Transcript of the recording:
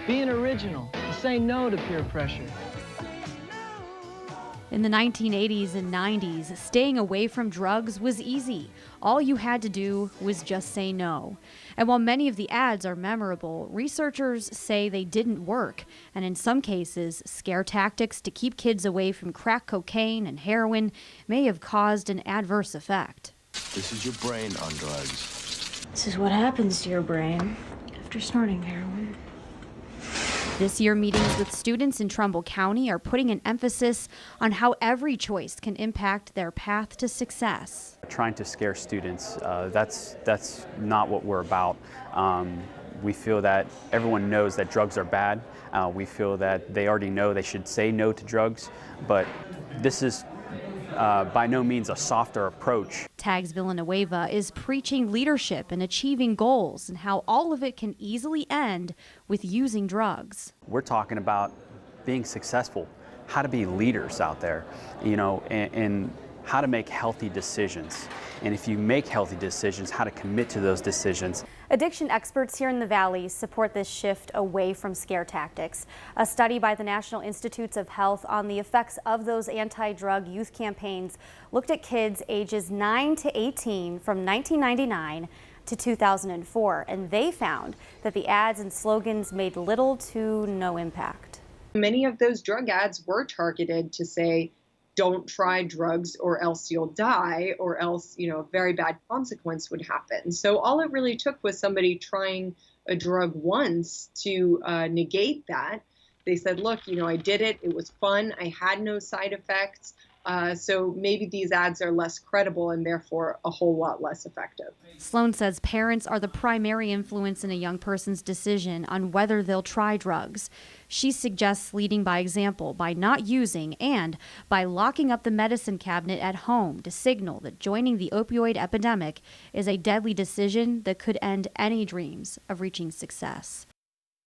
Being original, and saying no to peer pressure. In the 1980s and 90s, staying away from drugs was easy. All you had to do was just say no. And while many of the ads are memorable, researchers say they didn't work, and in some cases, scare tactics to keep kids away from crack cocaine and heroin may have caused an adverse effect. This is your brain on drugs. This is what happens to your brain after snorting heroin. This year, meetings with students in Trumbull County are putting an emphasis on how every choice can impact their path to success. Trying to scare students, that's not what we're about. We feel that everyone knows that drugs are bad. We feel that they already know they should say no to drugs, but this is by no means a softer approach. Tags Villanueva is preaching leadership and achieving goals and how all of it can easily end with using drugs. We're talking about being successful, how to be leaders out there, and how to make healthy decisions. And if you make healthy decisions, how to commit to those decisions. Addiction experts here in the Valley support this shift away from scare tactics. A study by the National Institutes of Health on the effects of those anti-drug youth campaigns looked at kids ages 9 to 18 from 1999 to 2004, and they found that the ads and slogans made little to no impact. Many of those drug ads were targeted to say, don't try drugs or else you'll die, or else, a very bad consequence would happen. So all it really took was somebody trying a drug once to negate that. They said, look, I did it. It was fun. I had no side effects. So maybe these ads are less credible and therefore a whole lot less effective. Sloan says parents are the primary influence in a young person's decision on whether they'll try drugs. She suggests leading by example by not using and by locking up the medicine cabinet at home to signal that joining the opioid epidemic is a deadly decision that could end any dreams of reaching success.